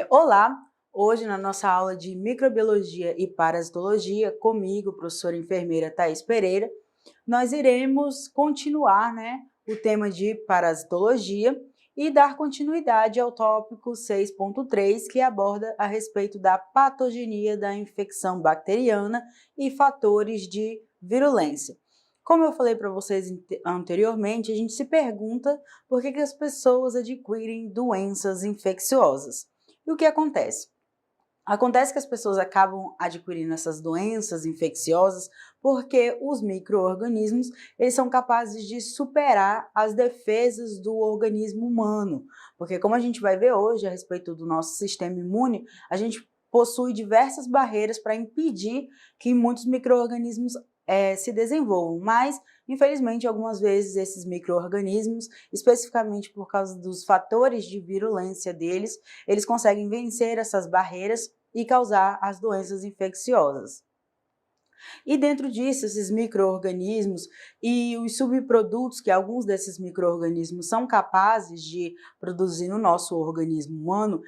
Olá! Hoje, na nossa aula de microbiologia e parasitologia, comigo, professora enfermeira Thaís Pereira, nós iremos continuar, o tema de parasitologia e dar continuidade ao tópico 6.3, que aborda a respeito da patogenia da infecção bacteriana e fatores de virulência. Como eu falei para vocês anteriormente, a gente se pergunta por que as pessoas adquirem doenças infecciosas. E o que acontece? Acontece que as pessoas acabam adquirindo essas doenças infecciosas porque os micro-organismos eles são capazes de superar as defesas do organismo humano. Porque como a gente vai ver hoje a respeito do nosso sistema imune, a gente possui diversas barreiras para impedir que muitos micro-organismos se desenvolvam, mas infelizmente algumas vezes esses micro-organismos, especificamente por causa dos fatores de virulência deles, eles conseguem vencer essas barreiras e causar as doenças infecciosas. E dentro disso, esses micro-organismos e os subprodutos que alguns desses micro-organismos são capazes de produzir no nosso organismo humano,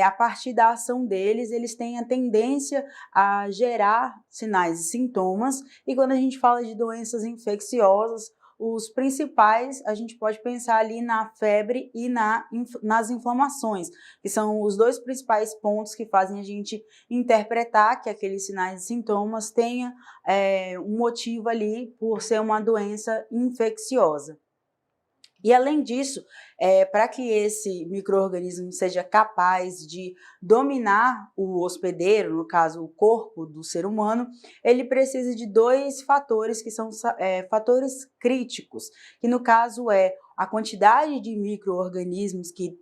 a partir da ação deles, eles têm a tendência a gerar sinais e sintomas, e quando a gente fala de doenças infecciosas, os principais, a gente pode pensar ali na febre e nas inflamações, que são os dois principais pontos que fazem a gente interpretar que aqueles sinais e sintomas tenham um motivo ali por ser uma doença infecciosa. E além disso, para que esse micro-organismo seja capaz de dominar o hospedeiro, no caso o corpo do ser humano, ele precisa de dois fatores que são fatores críticos, que no caso é a quantidade de micro-organismos que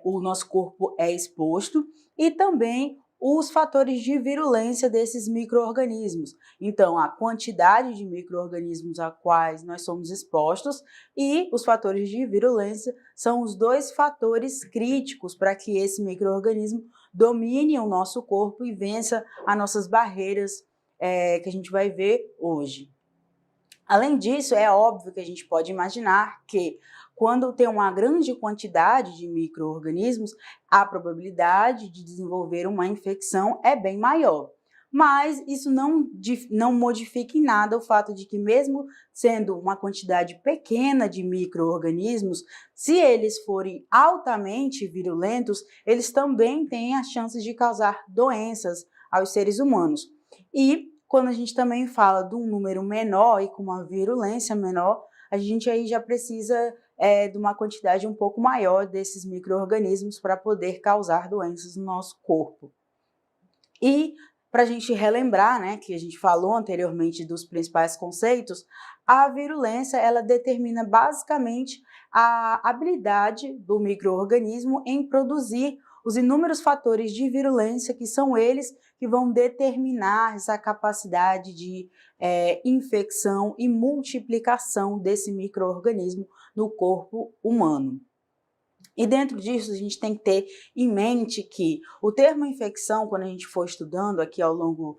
o nosso corpo é exposto e também os fatores de virulência desses micro-organismos. Então, a quantidade de micro-organismos a quais nós somos expostos e os fatores de virulência são os dois fatores críticos para que esse micro-organismo domine o nosso corpo e vença as nossas barreiras que a gente vai ver hoje. Além disso, é óbvio que a gente pode imaginar que quando tem uma grande quantidade de micro-organismos, a probabilidade de desenvolver uma infecção é bem maior. Mas isso não modifica em nada o fato de que mesmo sendo uma quantidade pequena de micro-organismos, se eles forem altamente virulentos, eles também têm as chances de causar doenças aos seres humanos. E quando a gente também fala de um número menor e com uma virulência menor, a gente aí já precisa de uma quantidade um pouco maior desses micro-organismos para poder causar doenças no nosso corpo. E para a gente relembrar, que a gente falou anteriormente dos principais conceitos, a virulência ela determina basicamente a habilidade do micro-organismo em produzir os inúmeros fatores de virulência que são eles que vão determinar essa capacidade de infecção e multiplicação desse micro-organismo no corpo humano. E dentro disso, a gente tem que ter em mente que o termo infecção, quando a gente for estudando aqui ao longo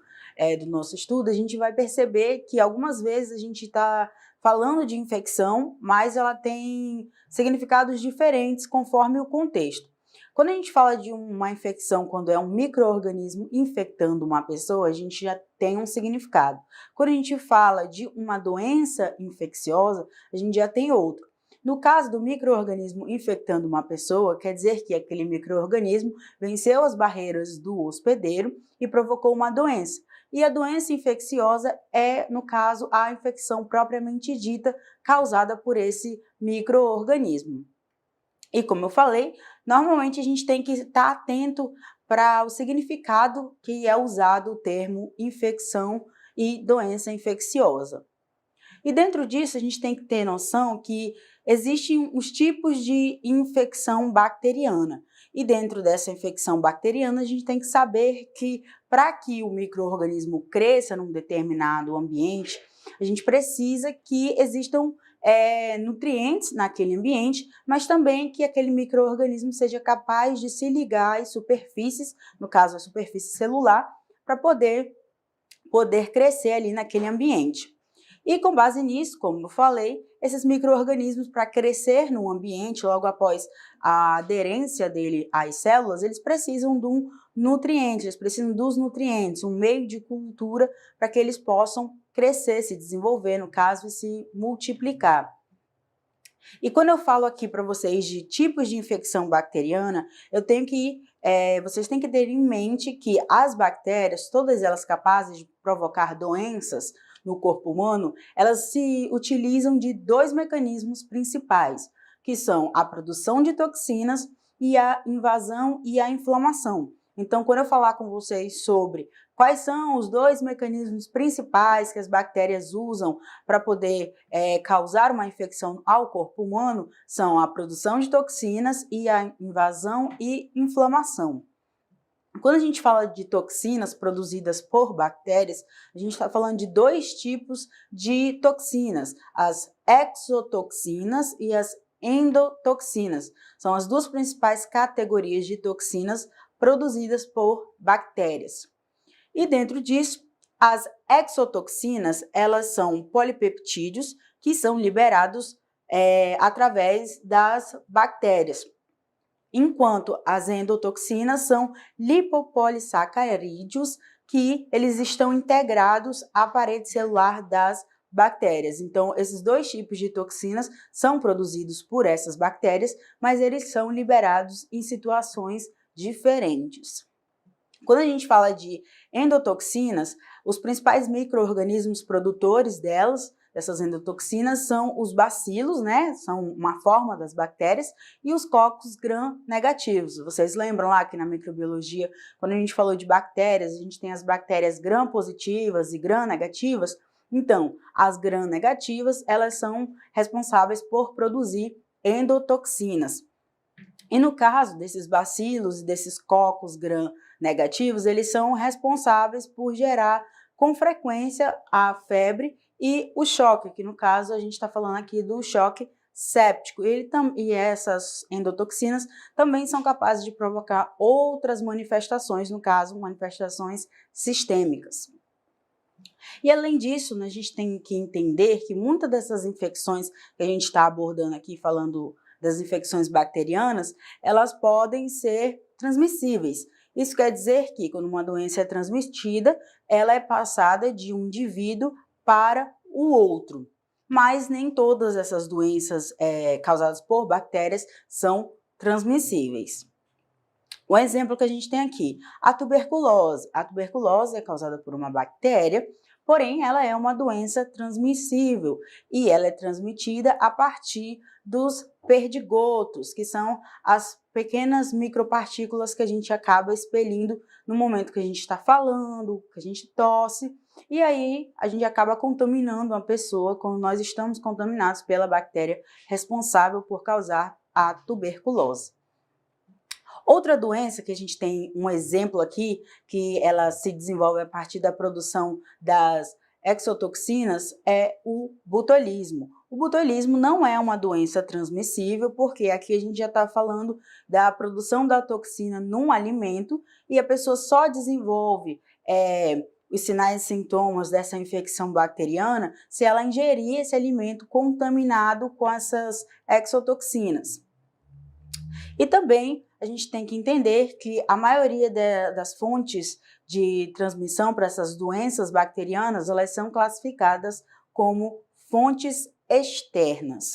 do nosso estudo, a gente vai perceber que algumas vezes a gente está falando de infecção, mas ela tem significados diferentes conforme o contexto. Quando a gente fala de uma infecção, quando é um micro-organismo infectando uma pessoa, a gente já tem um significado. Quando a gente fala de uma doença infecciosa, a gente já tem outro. No caso do micro-organismo infectando uma pessoa, quer dizer que aquele micro-organismo venceu as barreiras do hospedeiro e provocou uma doença. E a doença infecciosa é, no caso, a infecção propriamente dita causada por esse micro-organismo. E como eu falei, normalmente a gente tem que estar atento para o significado que é usado o termo infecção e doença infecciosa. E dentro disso a gente tem que ter noção que existem os tipos de infecção bacteriana. E dentro dessa infecção bacteriana a gente tem que saber que para que o micro-organismo cresça num determinado ambiente, a gente precisa que existam nutrientes naquele ambiente, mas também que aquele micro-organismo seja capaz de se ligar às superfícies, no caso a superfície celular, para poder crescer ali naquele ambiente. E com base nisso, como eu falei, esses micro-organismos, para crescer no ambiente, logo após a aderência dele às células, eles precisam de um nutriente, eles precisam dos nutrientes, um meio de cultura para que eles possam crescer, se desenvolver, no caso, e se multiplicar. E quando eu falo aqui para vocês de tipos de infecção bacteriana, vocês têm que ter em mente que as bactérias, todas elas capazes de provocar doenças no corpo humano, elas se utilizam de dois mecanismos principais, que são a produção de toxinas e a invasão e a inflamação. Então, quando eu falar com vocês sobre quais são os dois mecanismos principais que as bactérias usam para poder causar uma infecção ao corpo humano, são a produção de toxinas e a invasão e inflamação. Quando a gente fala de toxinas produzidas por bactérias, a gente está falando de dois tipos de toxinas, as exotoxinas e as endotoxinas. São as duas principais categorias de toxinas produzidas por bactérias. E dentro disso, as exotoxinas, elas são polipeptídeos que são liberados através das bactérias, enquanto as endotoxinas são lipopolissacarídeos que eles estão integrados à parede celular das bactérias. Então, esses dois tipos de toxinas são produzidos por essas bactérias, mas eles são liberados em situações diferentes. Quando a gente fala de endotoxinas, os principais micro-organismos produtores dessas endotoxinas, são os bacilos, né? São uma forma das bactérias, e os cocos gram-negativos. Vocês lembram lá que na microbiologia, quando a gente falou de bactérias, a gente tem as bactérias gram-positivas e gram-negativas? Então, as gram-negativas, elas são responsáveis por produzir endotoxinas. E no caso desses bacilos e desses cocos gram-negativos, eles são responsáveis por gerar com frequência a febre e o choque, que no caso a gente está falando aqui do choque séptico. E essas endotoxinas também são capazes de provocar outras manifestações, no caso, manifestações sistêmicas. E além disso, né, a gente tem que entender que muitas dessas infecções que a gente está abordando aqui, falando das infecções bacterianas, elas podem ser transmissíveis. Isso quer dizer que, quando uma doença é transmitida, ela é passada de um indivíduo para o outro. Mas nem todas essas doenças causadas por bactérias são transmissíveis. Um exemplo que a gente tem aqui, a tuberculose. A tuberculose é causada por uma bactéria, porém ela é uma doença transmissível e ela é transmitida a partir dos perdigotos, que são as pequenas micropartículas que a gente acaba expelindo no momento que a gente está falando, que a gente tosse, e aí a gente acaba contaminando uma pessoa quando nós estamos contaminados pela bactéria responsável por causar a tuberculose. Outra doença que a gente tem um exemplo aqui, que ela se desenvolve a partir da produção das exotoxinas, é o botulismo. O botulismo não é uma doença transmissível, porque aqui a gente já está falando da produção da toxina num alimento e a pessoa só desenvolve os sinais e sintomas dessa infecção bacteriana se ela ingerir esse alimento contaminado com essas exotoxinas. E também a gente tem que entender que a maioria das fontes de transmissão para essas doenças bacterianas, elas são classificadas como fontes externas.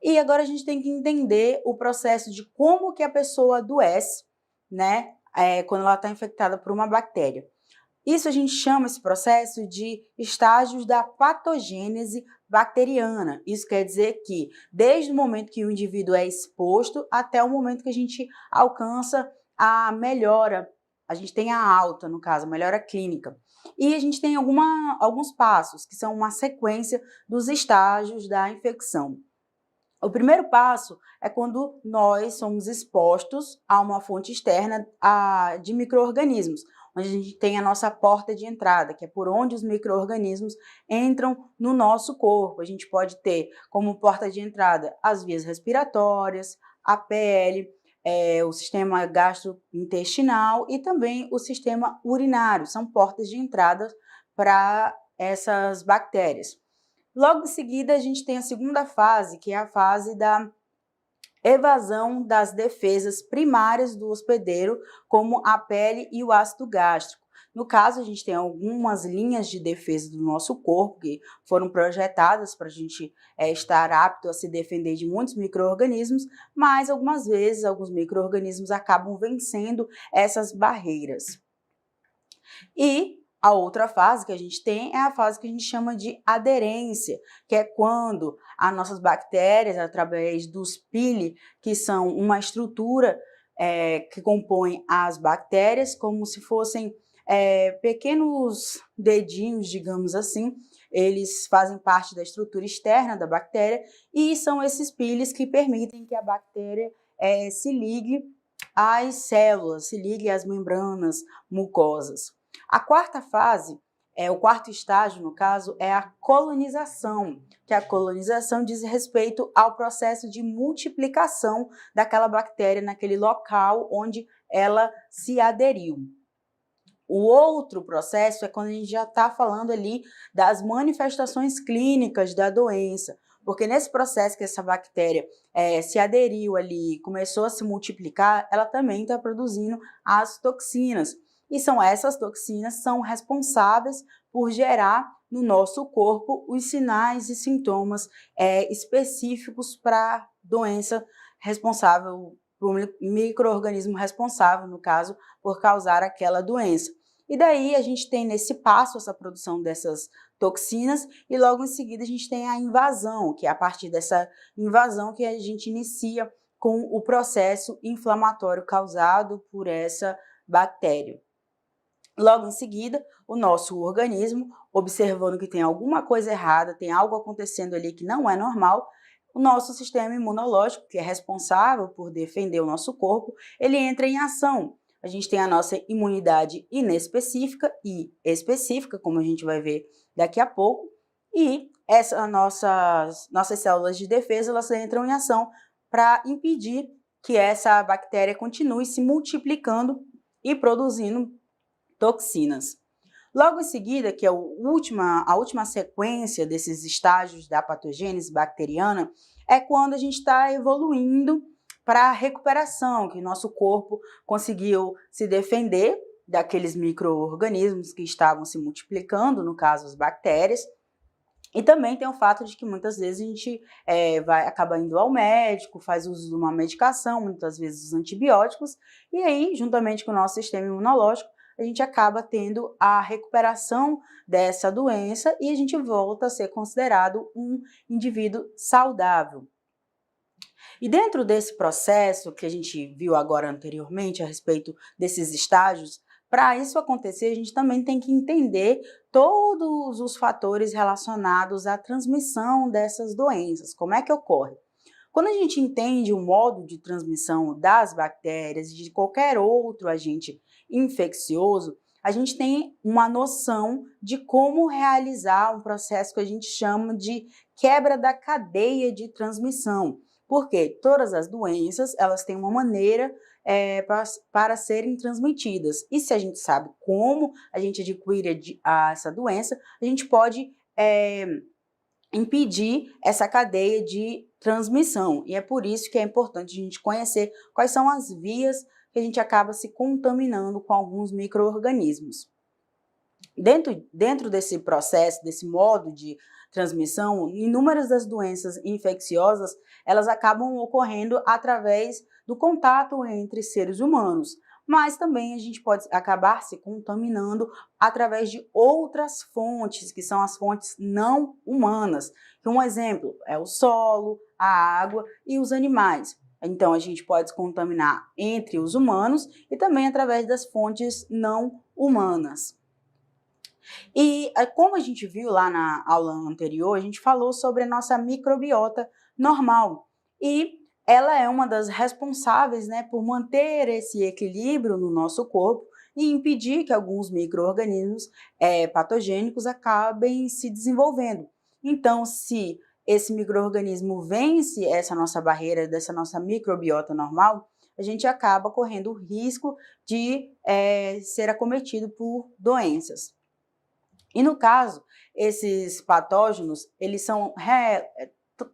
E agora a gente tem que entender o processo de como que a pessoa adoece, né, quando ela está infectada por uma bactéria. Isso a gente chama esse processo de estágios da patogênese bacteriana. Isso quer dizer que desde o momento que o indivíduo é exposto até o momento que a gente alcança a melhora, a gente tem a alta, no caso, a melhora clínica. E a gente tem alguns passos, que são uma sequência dos estágios da infecção. O primeiro passo é quando nós somos expostos a uma fonte externa de micro-organismos, onde a gente tem a nossa porta de entrada, que é por onde os micro-organismos entram no nosso corpo. A gente pode ter como porta de entrada as vias respiratórias, a pele, o sistema gastrointestinal e também o sistema urinário. São portas de entrada para essas bactérias. Logo em seguida, a gente tem a segunda fase, que é a fase da evasão das defesas primárias do hospedeiro, como a pele e o ácido gástrico. No caso, a gente tem algumas linhas de defesa do nosso corpo que foram projetadas para a gente estar apto a se defender de muitos micro-organismos, mas algumas vezes alguns micro-organismos acabam vencendo essas barreiras. E a outra fase que a gente tem é a fase que a gente chama de aderência, que é quando as nossas bactérias, através dos pili, que são uma estrutura que compõe as bactérias, como se fossem pequenos dedinhos, digamos assim, eles fazem parte da estrutura externa da bactéria e são esses pilis que permitem que a bactéria se ligue às células, se ligue às membranas mucosas. A quarta fase, o quarto estágio, no caso, é a colonização, que a colonização diz respeito ao processo de multiplicação daquela bactéria naquele local onde ela se aderiu. O outro processo é quando a gente já está falando ali das manifestações clínicas da doença, porque nesse processo que essa bactéria se aderiu ali, começou a se multiplicar, ela também está produzindo as toxinas. E são essas toxinas que são responsáveis por gerar no nosso corpo os sinais e sintomas específicos para a doença responsável, para o micro-organismo responsável, no caso, por causar aquela doença. E daí a gente tem nesse passo essa produção dessas toxinas e logo em seguida a gente tem a invasão, que é a partir dessa invasão que a gente inicia com o processo inflamatório causado por essa bactéria. Logo em seguida, o nosso organismo, observando que tem alguma coisa errada, tem algo acontecendo ali que não é normal, o nosso sistema imunológico, que é responsável por defender o nosso corpo, ele entra em ação. A gente tem a nossa imunidade inespecífica e específica, como a gente vai ver daqui a pouco, e essas nossas células de defesa, elas entram em ação para impedir que essa bactéria continue se multiplicando e produzindo toxinas. Logo em seguida, que é a última sequência desses estágios da patogênese bacteriana, é quando a gente está evoluindo para a recuperação, que nosso corpo conseguiu se defender daqueles micro-organismos que estavam se multiplicando, no caso as bactérias. E também tem o fato de que muitas vezes a gente acaba indo ao médico, faz uso de uma medicação, muitas vezes os antibióticos, e aí, juntamente com o nosso sistema imunológico, a gente acaba tendo a recuperação dessa doença e a gente volta a ser considerado um indivíduo saudável. E dentro desse processo que a gente viu agora anteriormente a respeito desses estágios, para isso acontecer, a gente também tem que entender todos os fatores relacionados à transmissão dessas doenças, como é que ocorre. Quando a gente entende o modo de transmissão das bactérias e de qualquer outro agente infeccioso, a gente tem uma noção de como realizar um processo que a gente chama de quebra da cadeia de transmissão. Porque todas as doenças, elas têm uma maneira para serem transmitidas. E se a gente sabe como a gente adquire essa doença, a gente pode impedir essa cadeia de transmissão. E é por isso que é importante a gente conhecer quais são as vias que a gente acaba se contaminando com alguns micro-organismos. Dentro desse processo, desse modo de transmissão, inúmeras das doenças infecciosas, elas acabam ocorrendo através do contato entre seres humanos, mas também a gente pode acabar se contaminando através de outras fontes, que são as fontes não humanas. Um exemplo é o solo, a água e os animais. Então, a gente pode se contaminar entre os humanos e também através das fontes não humanas. E como a gente viu lá na aula anterior, a gente falou sobre a nossa microbiota normal e ela é uma das responsáveis, né, por manter esse equilíbrio no nosso corpo e impedir que alguns micro-organismos patogênicos acabem se desenvolvendo. Então, se esse micro-organismo vence essa nossa barreira dessa nossa microbiota normal, a gente acaba correndo o risco de ser acometido por doenças. E no caso, esses patógenos, eles são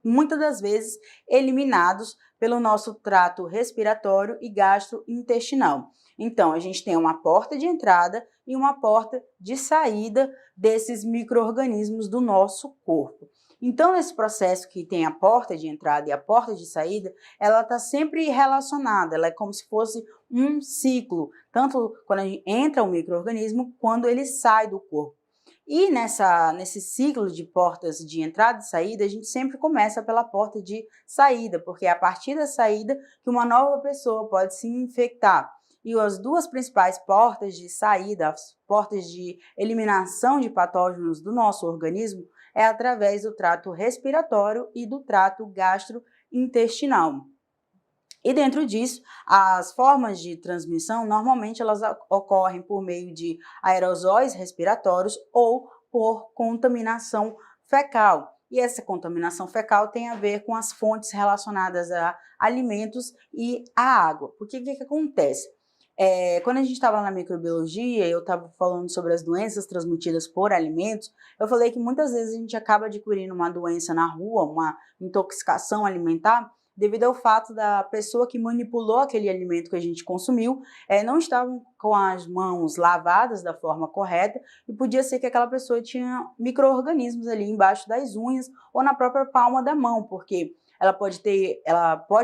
muitas das vezes eliminados pelo nosso trato respiratório e gastrointestinal. Então, a gente tem uma porta de entrada e uma porta de saída desses micro-organismos do nosso corpo. Então, nesse processo que tem a porta de entrada e a porta de saída, ela está sempre relacionada, ela é como se fosse um ciclo, tanto quando entra o micro-organismo, quando ele sai do corpo. E nesse ciclo de portas de entrada e saída, a gente sempre começa pela porta de saída, porque é a partir da saída que uma nova pessoa pode se infectar. E as duas principais portas de saída, as portas de eliminação de patógenos do nosso organismo, é através do trato respiratório e do trato gastrointestinal. E dentro disso, as formas de transmissão, normalmente elas ocorrem por meio de aerosóis respiratórios ou por contaminação fecal. E essa contaminação fecal tem a ver com as fontes relacionadas a alimentos e a água. Porque o que acontece? Quando a gente estava na microbiologia, eu estava falando sobre as doenças transmitidas por alimentos, eu falei que muitas vezes a gente acaba adquirindo uma doença na rua, uma intoxicação alimentar, devido ao fato da pessoa que manipulou aquele alimento que a gente consumiu não estavam com as mãos lavadas da forma correta e podia ser que aquela pessoa tinha micro-organismos ali embaixo das unhas ou na própria palma da mão, porque ela pode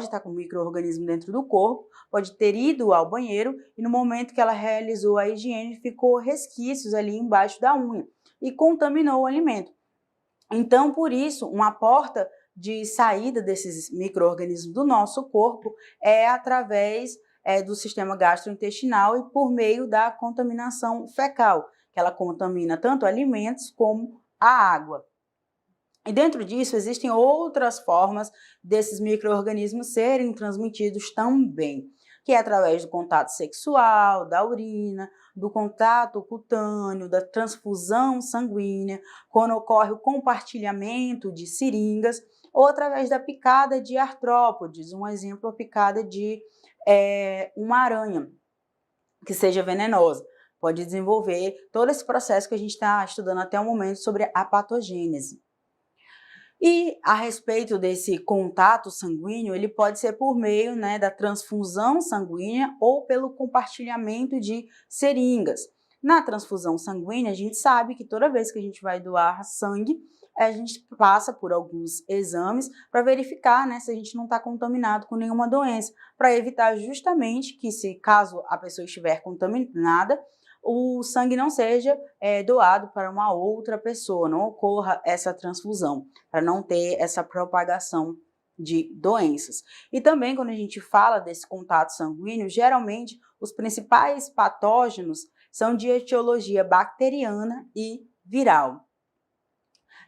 estar com micro-organismo dentro do corpo, pode ter ido ao banheiro e no momento que ela realizou a higiene ficou resquícios ali embaixo da unha e contaminou o alimento. Então, por isso, uma porta de saída desses micro-organismos do nosso corpo é através do sistema gastrointestinal e por meio da contaminação fecal, que ela contamina tanto alimentos como a água. E dentro disso existem outras formas desses micro-organismos serem transmitidos também, que é através do contato sexual, da urina, do contato cutâneo, da transfusão sanguínea, quando ocorre o compartilhamento de seringas, ou através da picada de artrópodes, um exemplo, a picada de uma aranha, que seja venenosa. Pode desenvolver todo esse processo que a gente está estudando até o momento sobre a patogênese. E a respeito desse contato sanguíneo, ele pode ser por meio da transfusão sanguínea ou pelo compartilhamento de seringas. Na transfusão sanguínea, a gente sabe que toda vez que a gente vai doar sangue, a gente passa por alguns exames para verificar se a gente não está contaminado com nenhuma doença, para evitar justamente que, caso a pessoa estiver contaminada, o sangue não seja doado para uma outra pessoa, não ocorra essa transfusão, para não ter essa propagação de doenças. E também, quando a gente fala desse contato sanguíneo, geralmente os principais patógenos são de etiologia bacteriana e viral.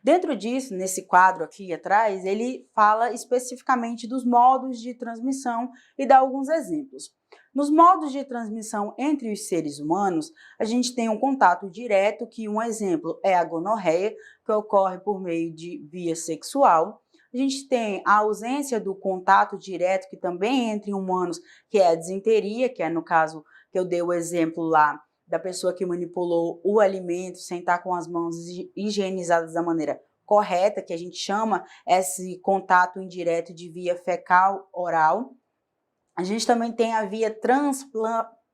Dentro disso, nesse quadro aqui atrás, ele fala especificamente dos modos de transmissão e dá alguns exemplos. Nos modos de transmissão entre os seres humanos, a gente tem um contato direto, que um exemplo é a gonorreia, que ocorre por meio de via sexual. A gente tem a ausência do contato direto, que também é entre humanos, que é a disenteria, que é no caso que eu dei o exemplo lá, da pessoa que manipulou o alimento sem estar com as mãos higienizadas da maneira correta, que a gente chama esse contato indireto de via fecal-oral. A gente também tem a via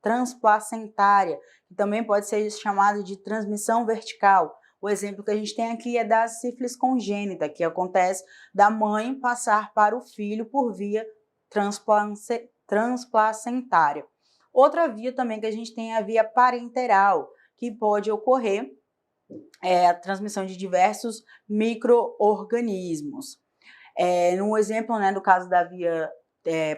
transplacentária, que também pode ser chamada de transmissão vertical. O exemplo que a gente tem aqui é da sífilis congênita, que acontece da mãe passar para o filho por via transplacentária. Outra via também que a gente tem é a via parenteral, que pode ocorrer a transmissão de diversos micro-organismos. No exemplo, no caso da via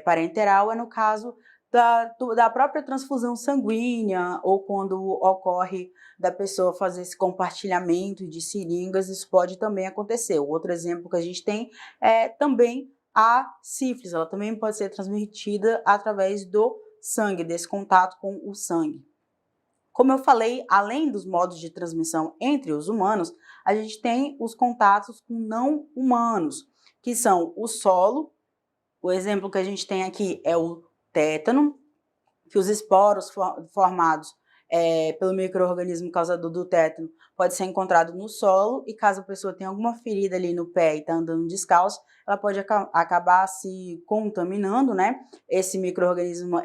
parenteral, é no caso da própria transfusão sanguínea, ou quando ocorre da pessoa fazer esse compartilhamento de seringas, isso pode também acontecer. O outro exemplo que a gente tem é também a sífilis, ela também pode ser transmitida através do sangue, desse contato com o sangue. Como eu falei, além dos modos de transmissão entre os humanos, a gente tem os contatos com não humanos, que são o solo. O exemplo que a gente tem aqui é o tétano, que os esporos formados pelo micro-organismo causador do tétano pode ser encontrado no solo, e caso a pessoa tenha alguma ferida ali no pé e está andando descalço, ela pode acabar se contaminando, né? Esse micro-organismo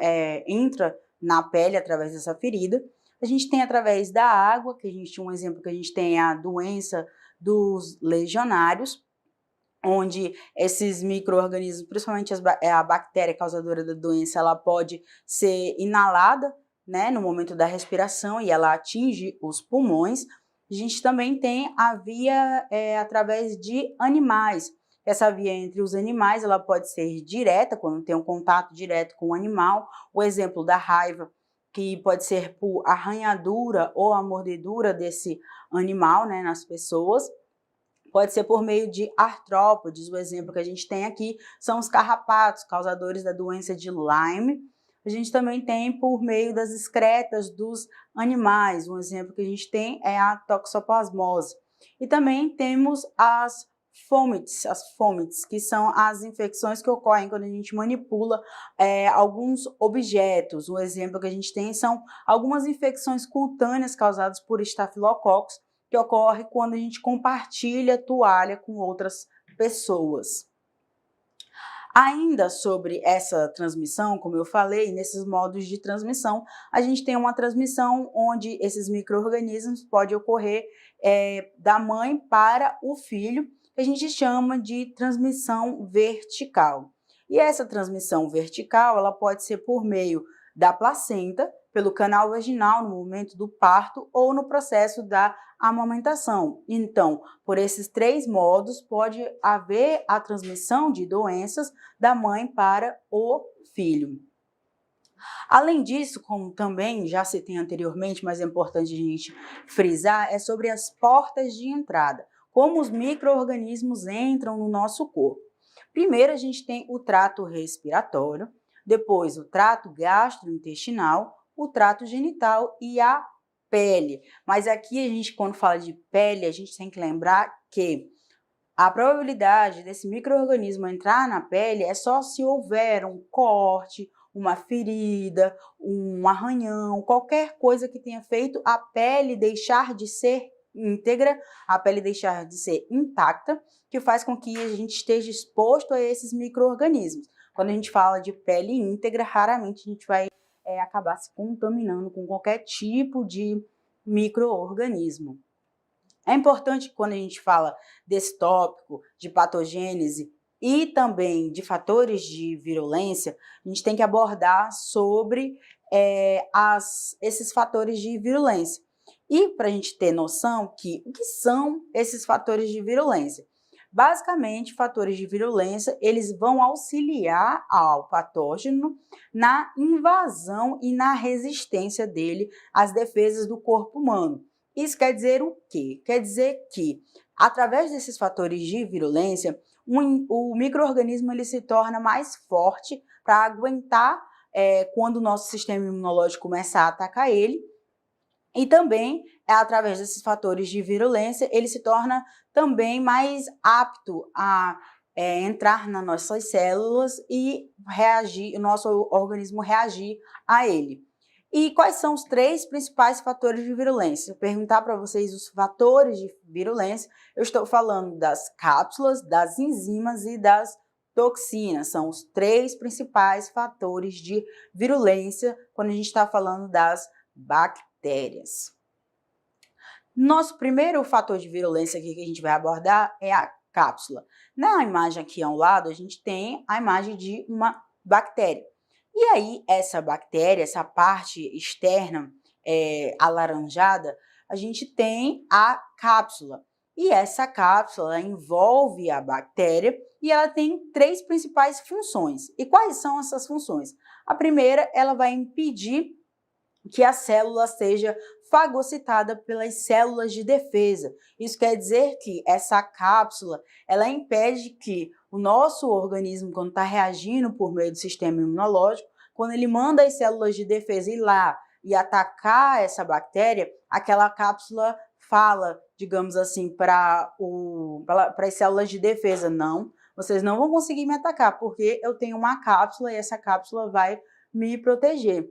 entra na pele através dessa ferida. A gente tem através da água, que a gente, um exemplo que a gente tem é a doença dos legionários, onde esses micro-organismos, principalmente a bactéria causadora da doença, ela pode ser inalada, né, no momento da respiração, e ela atinge os pulmões. A gente também tem a via através de animais. Essa via entre os animais, ela pode ser direta, quando tem um contato direto com o animal. O exemplo da raiva, que pode ser por arranhadura ou a mordedura desse animal, né, nas pessoas. Pode ser por meio de artrópodes. O exemplo que a gente tem aqui são os carrapatos, causadores da doença de Lyme. A gente também tem por meio das excretas dos animais. Um exemplo que a gente tem é a toxoplasmose. E também temos as fomites, que são as infecções que ocorrem quando a gente manipula alguns objetos. Um exemplo que a gente tem são algumas infecções cutâneas causadas por estafilococos, que ocorre quando a gente compartilha toalha com outras pessoas. Ainda sobre essa transmissão, como eu falei, nesses modos de transmissão, a gente tem uma transmissão onde esses micro-organismos podem ocorrer da mãe para o filho, que a gente chama de transmissão vertical. E essa transmissão vertical, ela pode ser por meio da placenta, pelo canal vaginal no momento do parto ou no processo da amamentação. Então, por esses três modos, pode haver a transmissão de doenças da mãe para o filho. Além disso, como também já citei anteriormente, mas é importante a gente frisar, é sobre as portas de entrada, como os micro-organismos entram no nosso corpo. Primeiro, a gente tem o trato respiratório, depois o trato gastrointestinal, o trato genital e a pele. Mas aqui a gente, quando fala de pele, a gente tem que lembrar que a probabilidade desse micro-organismo entrar na pele é só se houver um corte, uma ferida, um arranhão, qualquer coisa que tenha feito a pele deixar de ser íntegra, a pele deixar de ser intacta, que faz com que a gente esteja exposto a esses micro-organismos. Quando a gente fala de pele íntegra, raramente a gente vai acabar se contaminando com qualquer tipo de micro-organismo. É importante que quando a gente fala desse tópico de patogênese e também de fatores de virulência, a gente tem que abordar sobre esses fatores de virulência. E para a gente ter noção o que são esses fatores de virulência? Basicamente, fatores de virulência, eles vão auxiliar ao patógeno na invasão e na resistência dele às defesas do corpo humano. Isso quer dizer o quê? Quer dizer que, através desses fatores de virulência, o micro-organismo ele se torna mais forte para aguentar quando o nosso sistema imunológico começa a atacar ele. E também, através desses fatores de virulência, ele se torna também mais apto a entrar nas nossas células e reagir, o nosso organismo reagir a ele. E quais são os três principais fatores de virulência? Se eu perguntar para vocês os fatores de virulência, eu estou falando das cápsulas, das enzimas e das toxinas. São os três principais fatores de virulência quando a gente está falando das bactérias. Nosso primeiro fator de virulência aqui que a gente vai abordar é a cápsula. Na imagem aqui ao lado, a gente tem a imagem de uma bactéria. E aí, essa bactéria, essa parte externa alaranjada, a gente tem a cápsula. E essa cápsula envolve a bactéria e ela tem três principais funções. E quais são essas funções? A primeira, ela vai impedir que a célula seja fagocitada pelas células de defesa. Isso quer dizer que essa cápsula, ela impede que o nosso organismo, quando está reagindo por meio do sistema imunológico, quando ele manda as células de defesa ir lá e atacar essa bactéria, aquela cápsula fala, digamos assim, para as células de defesa, não, vocês não vão conseguir me atacar, porque eu tenho uma cápsula e essa cápsula vai me proteger.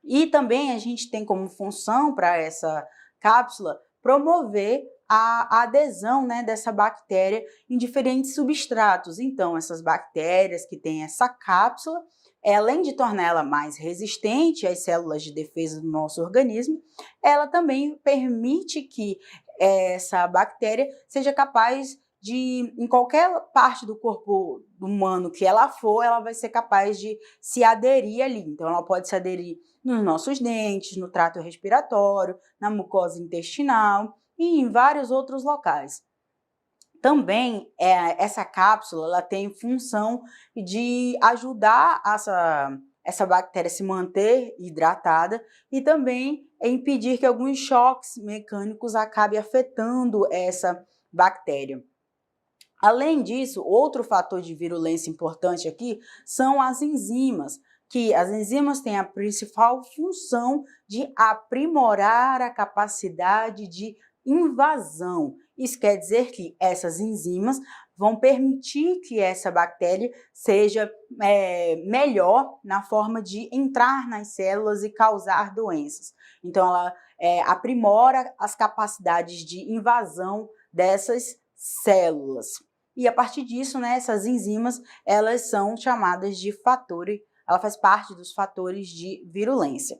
E também a gente tem como função para essa cápsula promover a adesão, né, dessa bactéria em diferentes substratos. Então, essas bactérias que têm essa cápsula, além de tornar ela mais resistente às células de defesa do nosso organismo, ela também permite que essa bactéria seja capaz de, em qualquer parte do corpo humano que ela for, ela vai ser capaz de se aderir ali. Então, ela pode se aderir nos nossos dentes, no trato respiratório, na mucosa intestinal e em vários outros locais. Também, essa cápsula ela tem função de ajudar essa bactéria a se manter hidratada e também impedir que alguns choques mecânicos acabem afetando essa bactéria. Além disso, outro fator de virulência importante aqui são as enzimas, que as enzimas têm a principal função de aprimorar a capacidade de invasão. Isso quer dizer que essas enzimas vão permitir que essa bactéria seja melhor na forma de entrar nas células e causar doenças. Então, ela aprimora as capacidades de invasão dessas células. E a partir disso, né, essas enzimas, elas são chamadas de fatores, ela faz parte dos fatores de virulência.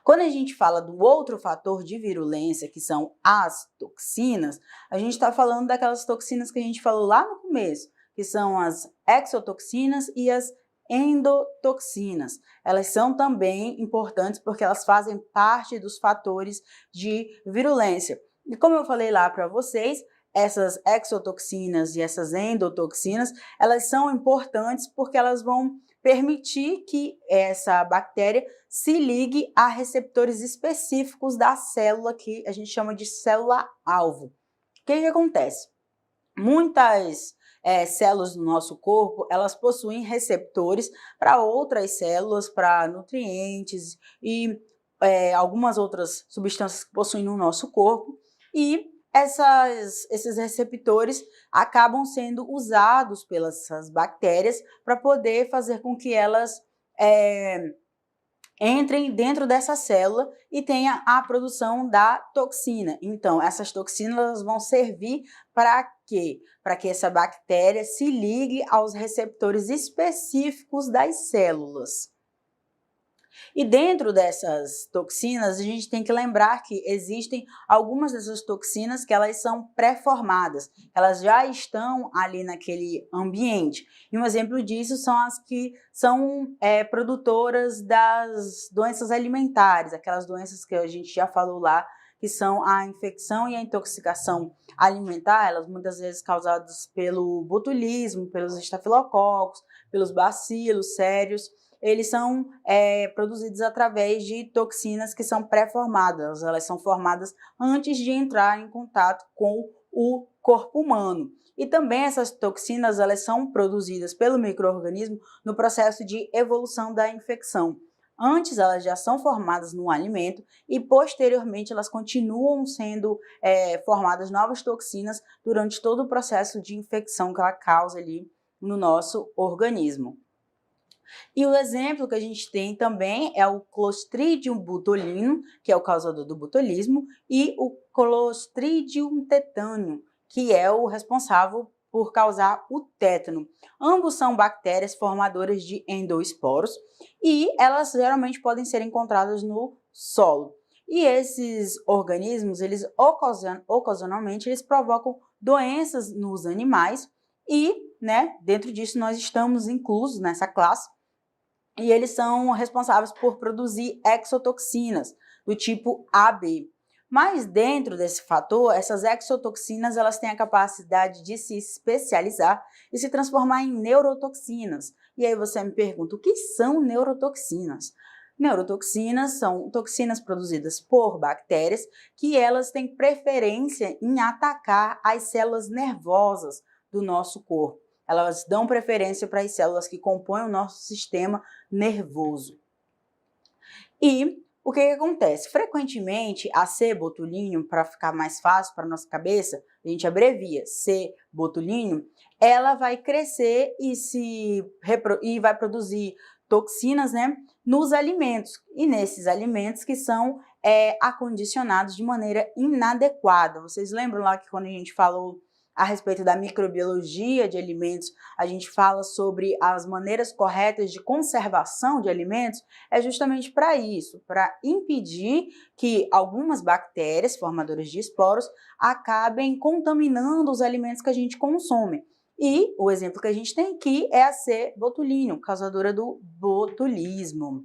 Quando a gente fala do outro fator de virulência, que são as toxinas, a gente está falando daquelas toxinas que a gente falou lá no começo, que são as exotoxinas e as endotoxinas. Elas são também importantes porque elas fazem parte dos fatores de virulência. E como eu falei lá para vocês, essas exotoxinas e essas endotoxinas, elas são importantes porque elas vão permitir que essa bactéria se ligue a receptores específicos da célula que a gente chama de célula-alvo. O que acontece? Muitas células do nosso corpo, elas possuem receptores para outras células, para nutrientes e algumas outras substâncias que possuem no nosso corpo, e esses receptores acabam sendo usados pelas bactérias para poder fazer com que elas entrem dentro dessa célula e tenha a produção da toxina. Então, essas toxinas vão servir para quê? Para que essa bactéria se ligue aos receptores específicos das células. E dentro dessas toxinas, a gente tem que lembrar que existem algumas dessas toxinas que elas são pré-formadas, elas já estão ali naquele ambiente. E um exemplo disso são as que são produtoras das doenças alimentares, aquelas doenças que a gente já falou lá, que são a infecção e a intoxicação alimentar, elas muitas vezes causadas pelo botulismo, pelos estafilococos, pelos bacilos sérios. Eles são produzidos através de toxinas que são pré-formadas, elas são formadas antes de entrar em contato com o corpo humano. E também essas toxinas, elas são produzidas pelo micro-organismo no processo de evolução da infecção. Antes elas já são formadas no alimento e posteriormente elas continuam sendo formadas novas toxinas durante todo o processo de infecção que ela causa ali no nosso organismo. E o exemplo que a gente tem também é o Clostridium botulinum, que é o causador do botulismo, e o Clostridium tetanium, que é o responsável por causar o tétano. Ambos são bactérias formadoras de endoesporos e elas geralmente podem ser encontradas no solo. E esses organismos, eles ocasionalmente, eles provocam doenças nos animais e, dentro disso nós estamos inclusos nessa classe. E eles são responsáveis por produzir exotoxinas do tipo AB. Mas dentro desse fator, essas exotoxinas elas têm a capacidade de se especializar e se transformar em neurotoxinas. E aí você me pergunta, o que são neurotoxinas? Neurotoxinas são toxinas produzidas por bactérias que elas têm preferência em atacar as células nervosas do nosso corpo. Elas dão preferência para as células que compõem o nosso sistema nervoso. E o que acontece? Frequentemente, a C. botulinum, para ficar mais fácil para a nossa cabeça, a gente abrevia C. botulinum, ela vai crescer e vai produzir toxinas, né, nos alimentos, e nesses alimentos que são acondicionados de maneira inadequada. Vocês lembram lá que quando a gente falou a respeito da microbiologia de alimentos, a gente fala sobre as maneiras corretas de conservação de alimentos? É justamente para isso, para impedir que algumas bactérias formadoras de esporos acabem contaminando os alimentos que a gente consome. E o exemplo que a gente tem aqui é a C. botulinum, causadora do botulismo.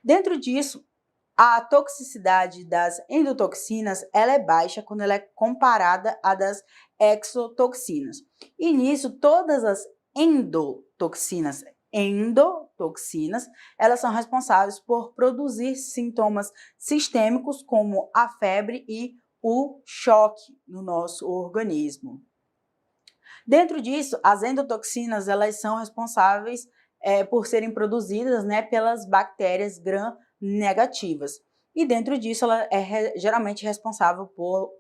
Dentro disso, a toxicidade das endotoxinas ela é baixa quando ela é comparada à das exotoxinas. E nisso, todas as endotoxinas, elas são responsáveis por produzir sintomas sistêmicos como a febre e o choque no nosso organismo. Dentro disso, as endotoxinas elas são responsáveis por serem produzidas, né, pelas bactérias gram-negativas. E dentro disso, ela é geralmente responsável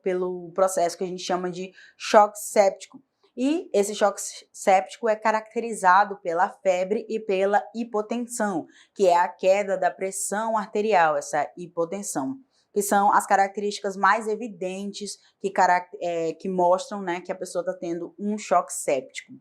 pelo processo que a gente chama de choque séptico. E esse choque séptico é caracterizado pela febre e pela hipotensão, que é a queda da pressão arterial, essa hipotensão, que são as características mais evidentes que mostram, né, que a pessoa está tendo um choque séptico.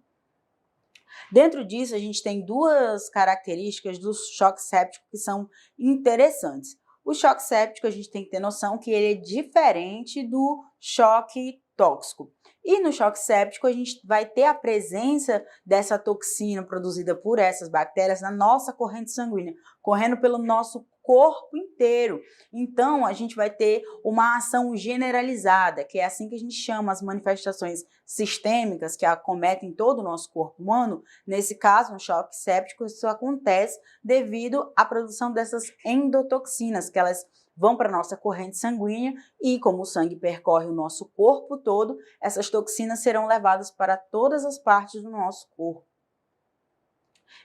Dentro disso, a gente tem duas características do choque séptico que são interessantes. O choque séptico, a gente tem que ter noção que ele é diferente do choque tóxico. E no choque séptico, a gente vai ter a presença dessa toxina produzida por essas bactérias na nossa corrente sanguínea, correndo pelo nosso corpo inteiro. Então, a gente vai ter uma ação generalizada, que é assim que a gente chama as manifestações sistêmicas que acometem todo o nosso corpo humano. Nesse caso, no choque séptico, isso acontece devido à produção dessas endotoxinas, que elas vão para a nossa corrente sanguínea e, como o sangue percorre o nosso corpo todo, essas toxinas serão levadas para todas as partes do nosso corpo.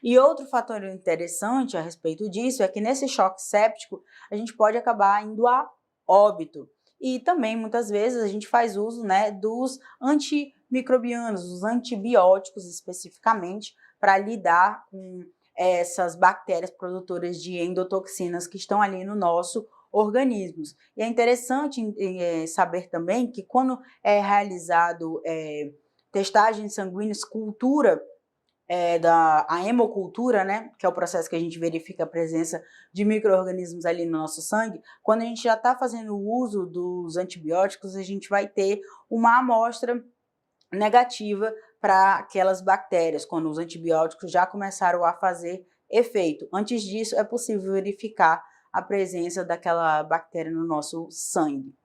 E outro fator interessante a respeito disso é que nesse choque séptico a gente pode acabar indo a óbito. E também, muitas vezes, a gente faz uso, né, dos antimicrobianos, os antibióticos especificamente, para lidar com essas bactérias produtoras de endotoxinas que estão ali no nosso organismo. E é interessante saber também que quando é realizado testagens sanguíneas, cultura, a hemocultura, né, que é o processo que a gente verifica a presença de micro-organismos ali no nosso sangue, quando a gente já está fazendo o uso dos antibióticos, a gente vai ter uma amostra negativa para aquelas bactérias, quando os antibióticos já começaram a fazer efeito. Antes disso, é possível verificar a presença daquela bactéria no nosso sangue.